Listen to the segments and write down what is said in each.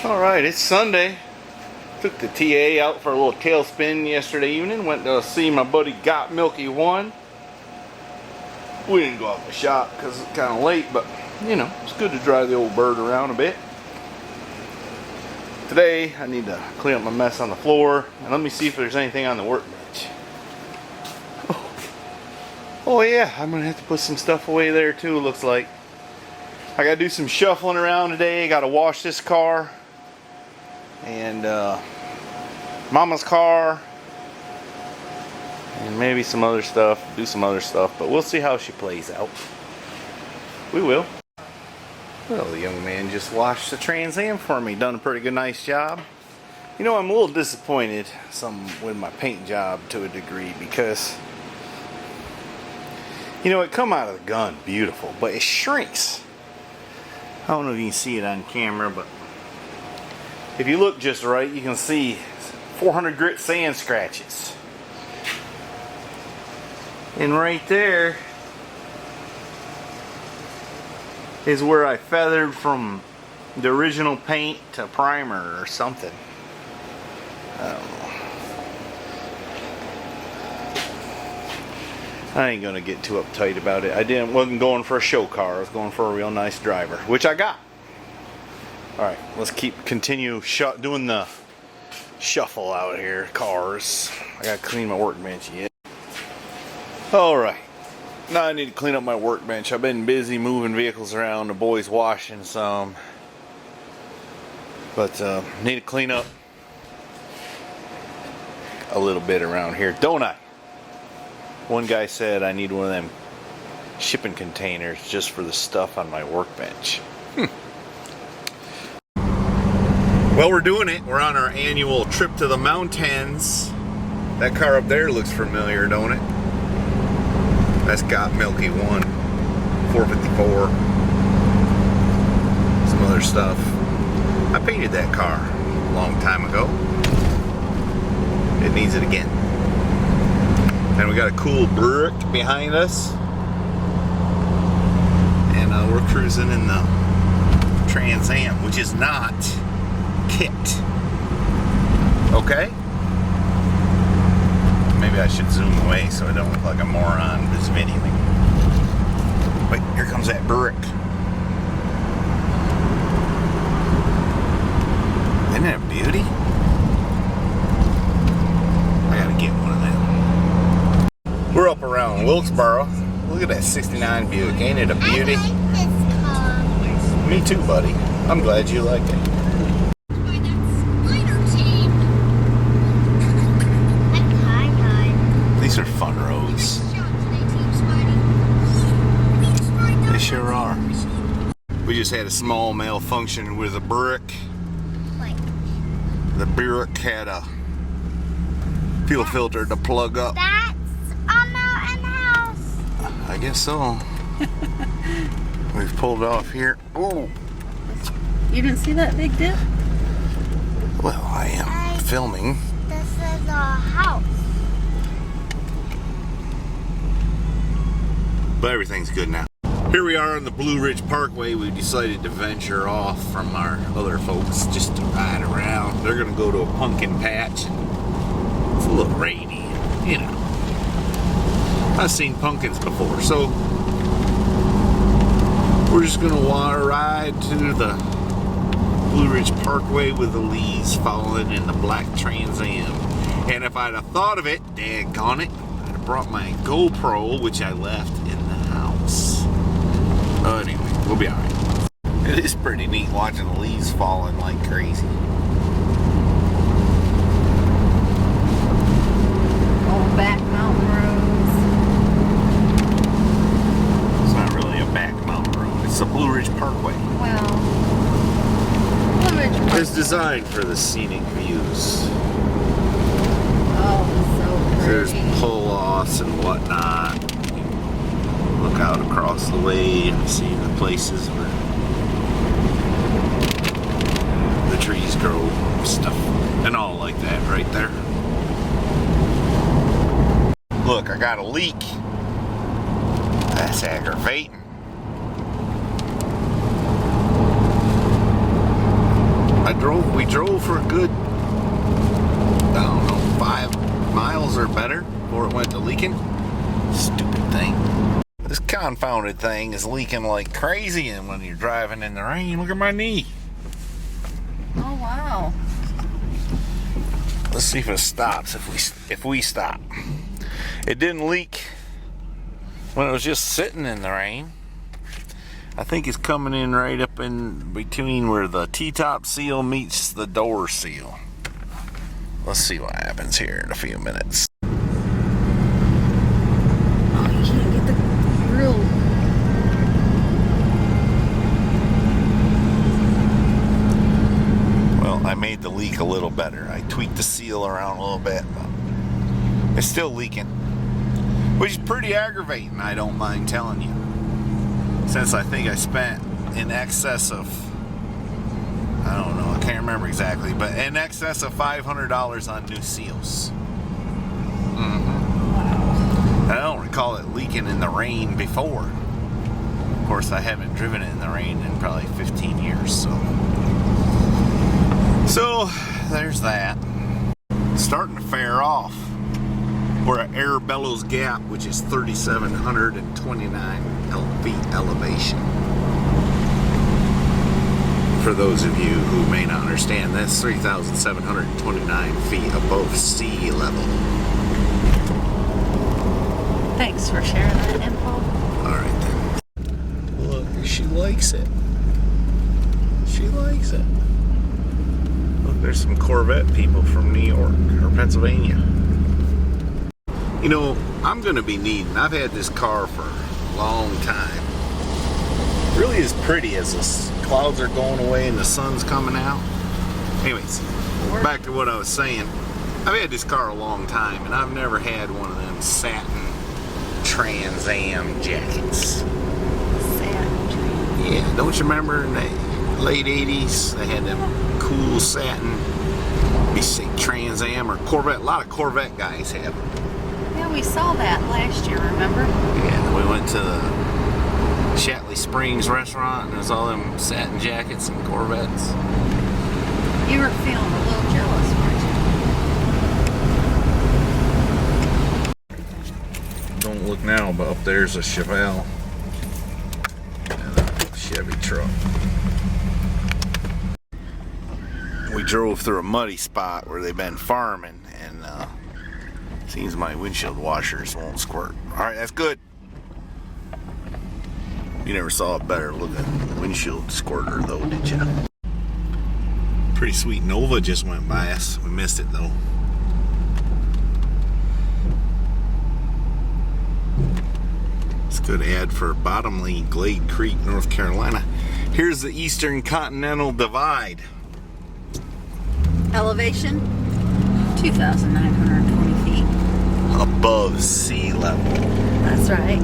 Alright, it's Sunday. Took the TA out for a little tailspin yesterday evening. Went to see my buddy Got Milky 1. We didn't go out to the shop because it's kind of late, but you know, it's good to drive the old bird around a bit. Today, I need to clean up my mess on the floor, and let me see if there's anything on the workbench. Oh yeah, I'm gonna have to put some stuff away there too, looks like. I gotta do some shuffling around today. Gotta wash this car and Mama's car and maybe some other stuff, do some other stuff, but we'll see how she plays out. We will. Well, the young man just washed the Transam for me, done a pretty good, nice job. You know, I'm a little disappointed with my paint job to a degree because, you know, it come out of the gun beautiful, but it shrinks. I don't know if you can see it on camera, but if you look just right, you can see 400 grit sand scratches. And right there is where I feathered from the original paint to primer or something. I don't know. I ain't gonna get too uptight about it. Wasn't going for a show car. I was going for a real nice driver, which I got. All right, let's continue doing the shuffle out here. Cars. I gotta clean my workbench yet. All right, now I need to clean up my workbench. I've been busy moving vehicles around. The boys washing some, but need to clean up a little bit around here, don't I? One guy said I need one of them shipping containers just for the stuff on my workbench. Well, we're doing it. We're on our annual trip to the mountains. That car up there looks familiar, don't it? That's Got Milky 1, 454. Some other stuff. I painted that car a long time ago. It needs it again. And we got a cool brick behind us. And we're cruising in the Transam, which is not kit. Okay? Maybe I should zoom away so I don't look like a moron this videoing. Wait, here comes that brick. Isn't that a beauty? I gotta get one of them. We're up around Wilkesboro. Look at that 69 Buick. Ain't it a beauty? I like this car. Me too, buddy. I'm glad you like it. These are fun roads. They sure are. We just had a small malfunction with a brick. The brick had a fuel filter to plug up. That's out in the house. I guess so. We've pulled off here. Oh. You didn't see that big dip? Well, I am filming. This is a house. But everything's good now. Here we are on the Blue Ridge Parkway. We decided to venture off from our other folks just to ride around. They're gonna go to a pumpkin patch. It's a little rainy, you know. I've seen pumpkins before, so we're just gonna ride to the Blue Ridge Parkway with the leaves falling in the black Trans Am. And if I'd have thought of it, daggone it, I'd have brought my GoPro, which I left in the house. Anyway, we'll be alright. It is pretty neat watching the leaves falling like crazy. Old back mountain roads. It's not really a back mountain road. It's the Blue Ridge Parkway. Well, Blue Ridge Park. It's designed for the scenic views. Oh, so There's pretty. pull-offs and whatnot. Look out across the way and see the places where the trees grow and stuff and all like that right there. Look, I got a leak. That's aggravating. I We drove for a good, I don't know, 5 miles or better before it went to leaking. Stupid thing. This confounded thing is leaking like crazy, and when you're driving in the rain, look at my knee. Oh wow. Let's see if it stops. If we stop. It didn't leak when it was just sitting in the rain. I think it's coming in right up in between where the T-top seal meets the door seal. Let's see what happens here in a few minutes. Oh, you can't get the grill. Well, I made the leak a little better. I tweaked the seal around a little bit, but it's still leaking, which is pretty aggravating, I don't mind telling you. Since I think I spent in excess of, I don't know, I can't remember exactly, but in excess of $500 on new seals. Wow. I don't recall it leaking in the rain before. Of course, I haven't driven it in the rain in probably 15 years, so there's that. Starting to fare off. We're at Air Bellows Gap, which is 3,729 feet elevation. For those of you who may not understand, that's 3,729 feet above sea level. Thanks for sharing that info. Alright then. Look, she likes it. She likes it. Look, there's some Corvette people from New York or Pennsylvania. You know, I'm going to be needing, I've had this car for a long time. It really is pretty as the clouds are going away and the sun's coming out. Anyways, back to what I was saying. I've had this car a long time, and I've never had one of them satin Transam jackets. Satin. Yeah, don't you remember in the late 80s, they had them cool satin, be say Transam or Corvette, a lot of Corvette guys have them. Yeah, we saw that last year, remember? Yeah, we went to the Shatley Springs restaurant and there's all them satin jackets and Corvettes. You were feeling a little jealous, weren't you? Don't look now, but up there's a Chevelle and a Chevy truck. We drove through a muddy spot where they've been farming, and seems my windshield washers won't squirt. Alright, that's good. You never saw a better looking windshield squirter though, did you? Pretty sweet Nova just went by us. We missed it though. It's a good ad for Bottomley, Glade Creek, North Carolina. Here's the Eastern Continental Divide. Elevation, 2,920 feet. Above sea level. That's right.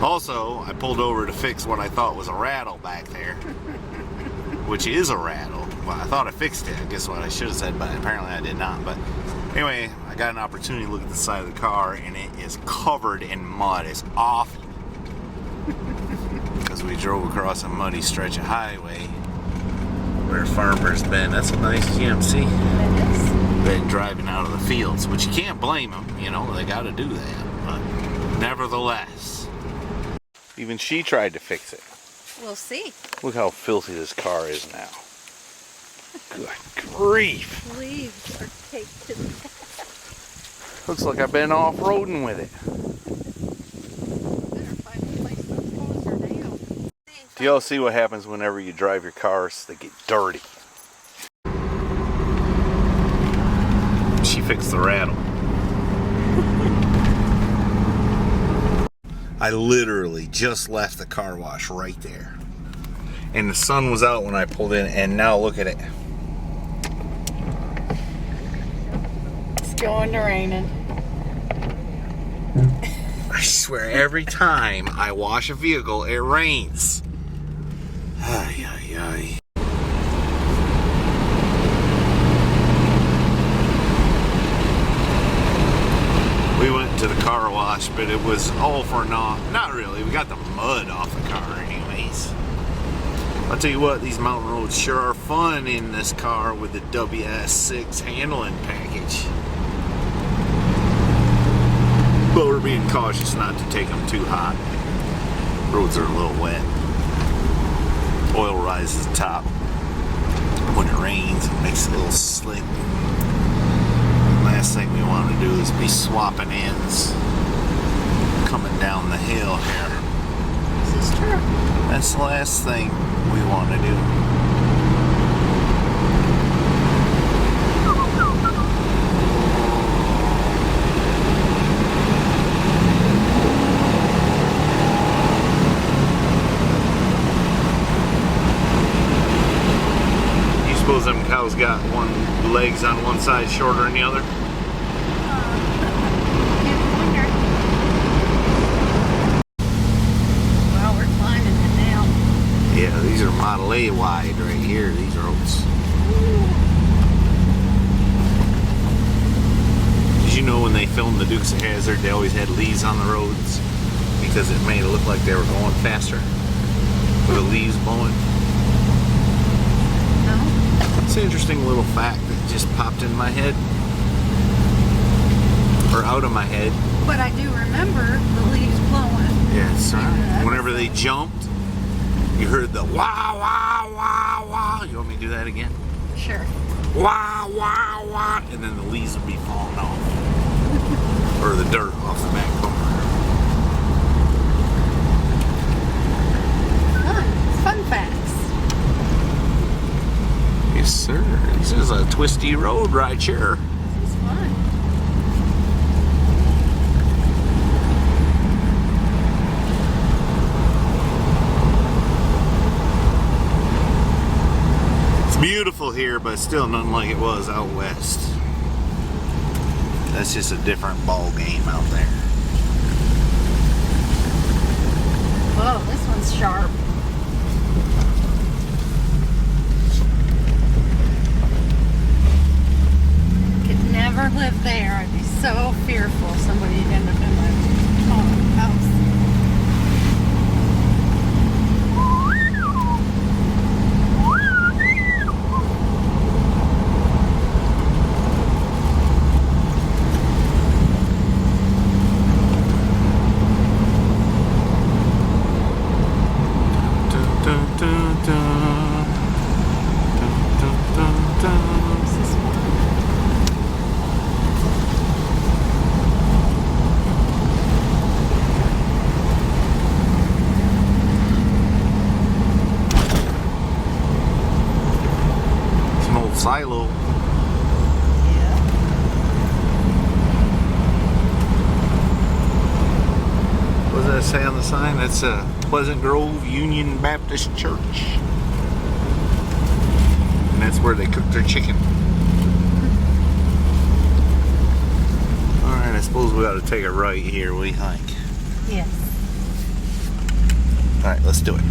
Also, I pulled over to fix what I thought was a rattle back there. Which is a rattle. Well, I thought I fixed it. I guess what I should have said, but apparently I did not. But anyway, I got an opportunity to look at the side of the car, and it is covered in mud. It's awful. Because we drove across a muddy stretch of highway where farmers been. That's a nice GMC. It is. Been driving out of the fields, which you can't blame them. You know, they got to do that. But nevertheless, even she tried to fix it. We'll see. Look how filthy this car is now. Good grief. Leaves are caked in. Looks like I've been off-roading with it. Better find a place that's closer down. Do y'all see what happens whenever you drive your cars? They get dirty. She fixed the rattle. I literally just left the car wash right there. And the sun was out when I pulled in, and now look at it. It's going to raining. I swear, every time I wash a vehicle, it rains. Ay, ay, ay. We went to the car wash, but it was all for naught. Not really. We got the mud off the car anyways. I'll tell you what, these mountain roads sure are fun in this car with the WS6 handling package. But we're being cautious not to take them too hot. Roads are a little wet. Oil rises top. When it rains, it makes it a little slick. Last thing we want to do is be swapping ends coming down the hill here. This is true. That's the last thing we want to do. You suppose them cows got one legs on one side shorter than the other? Well, we're climbing it now. Yeah, these are Model A wide right here, these roads. Did you know when they filmed the Dukes of Hazzard, they always had leaves on the roads because it made it look like they were going faster with the leaves blowing? No? It's an interesting little fact that just popped in my head. Or out of my head. But I do remember the leaves blowing. Yes, Yeah, whenever they jumped, you heard the wah, wah, wah, wah. You want me to do that again? Sure. Wah, wah, wah. And then the leaves would be falling off. Or the dirt off the back corner. Fun facts. Yes, sir. This is a twisty road right here. This is fun. It's beautiful here, but still nothing like it was out west. That's just a different ball game out there. Whoa, this one's sharp. Could never live there. I'd be so fearful somebody'd end up in my house. This is fun. It's an old silo. Yeah. What does that say on the sign? That's a Pleasant Grove Union Baptist Church. And that's where they cook their chicken. Alright, I suppose we ought to take a right here. What do you think? Yes. Alright, let's do it.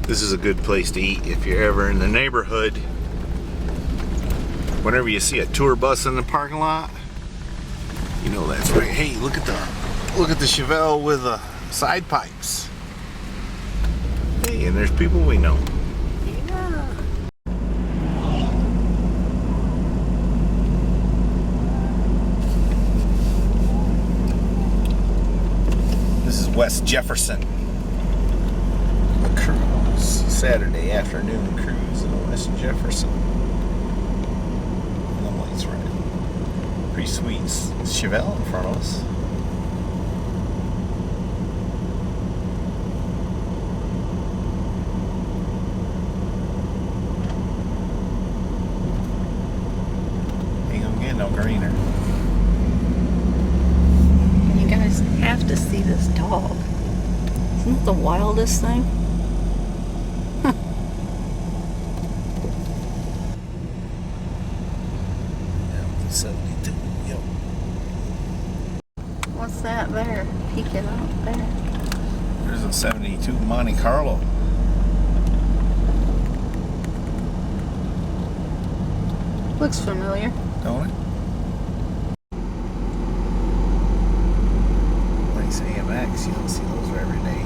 This is a good place to eat if you're ever in the neighborhood. Whenever you see a tour bus in the parking lot, you know that's right. Hey, look at the Chevelle with the side pipes. Hey, and there's people we know. Yeah. This is West Jefferson. A cruise, Saturday afternoon cruise in West Jefferson. And the lights running. Pretty sweet Chevelle in front of us. Ain't gonna get no greener. You guys have to see this dog. Isn't it the wildest thing? Yeah, 72. Yep. What's that there? Peeking out there. There's a 72 Monte Carlo. Looks familiar. Don't it? Nice AMX. because you don't see those every day.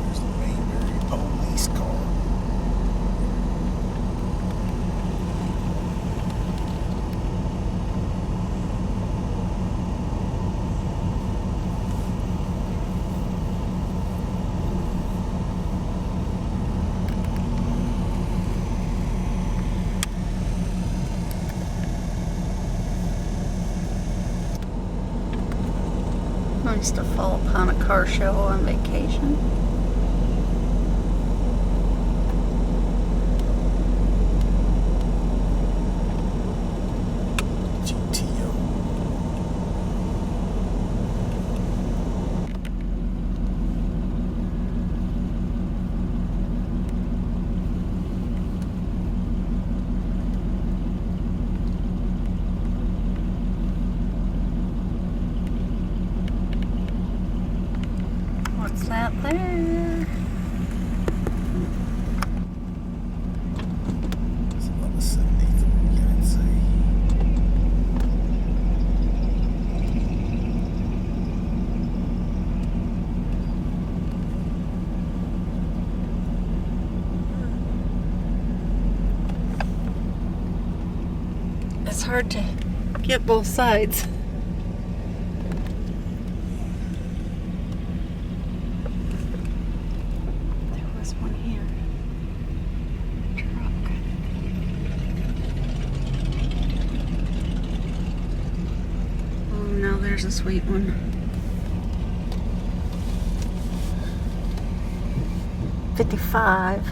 There's the Mayberry police car. Nice to fall upon a car show on vacation. GTO. What's that there? It's about 73, I'd say. It's hard to get both sides. There was one here. Truck. Oh, now there's a sweet one. $55.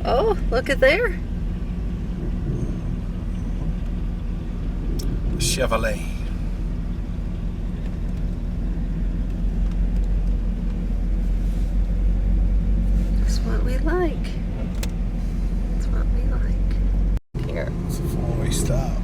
Oh, look at there. Chevrolet. That's what we like. That's what we like. Here. It's a four-way stop.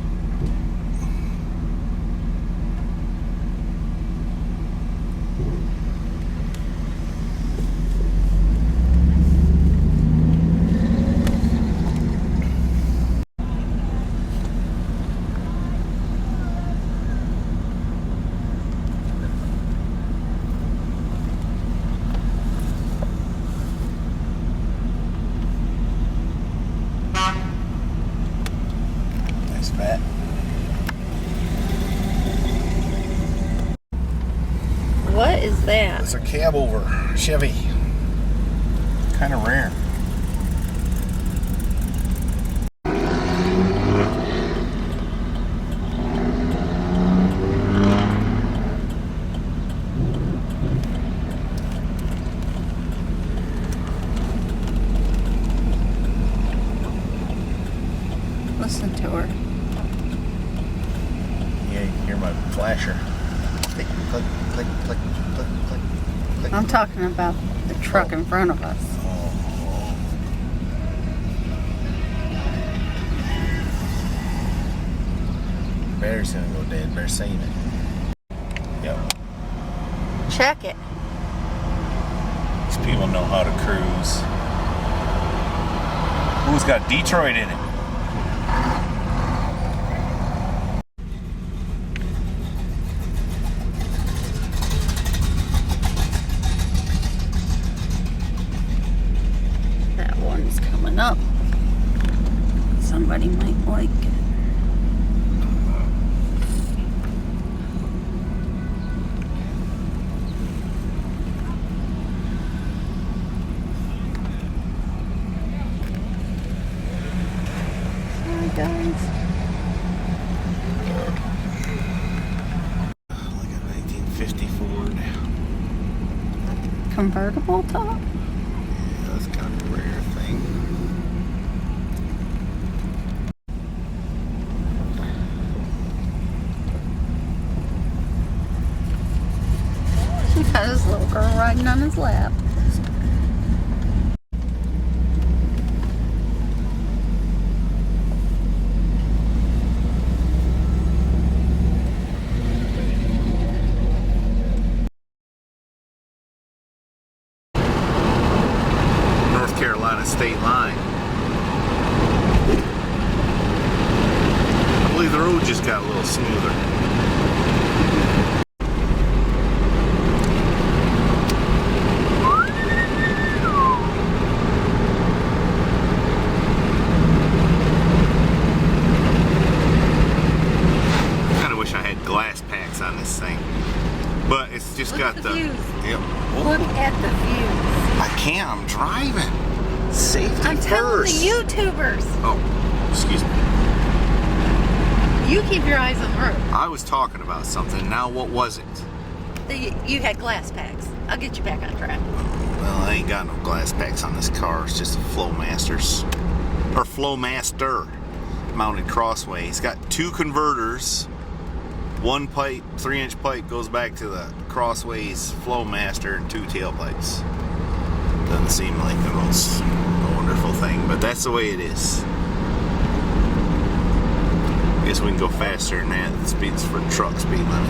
Nice bat. What is that? It's a cab over Chevy. Kind of rare. Listen to her. Yeah, you can hear my flasher. Click, click, click, click, click, click, click. I'm talking about the truck in front of us. Oh. Battery's gonna go dead. Better save it. Yep. Check it. These people know how to cruise. Who's got Detroit in it? That one's coming up. Somebody might like it. Sorry, guys. Like a 1950 Ford. Convertible top? Yeah, that's kind of a rare thing. She got his little girl riding on his lap. glass packs on this thing. But it's just Look got at the views. Yep. Look at the views. I can't, I'm driving. Safety I'm telling first. the YouTubers. Oh, excuse me. You keep your eyes on the road. I was talking about something. Now what was it? You had glass packs. I'll get you back on track. Well, I ain't got no glass packs on this car. It's just a Flowmaster mounted crossway. It's got 2 converters. One pipe, 3-inch pipe, goes back to the crossway's Flowmaster, and 2 tailpipes. Doesn't seem like the most wonderful thing, but that's the way it is. I guess we can go faster than that. The speed's for truck speed limit.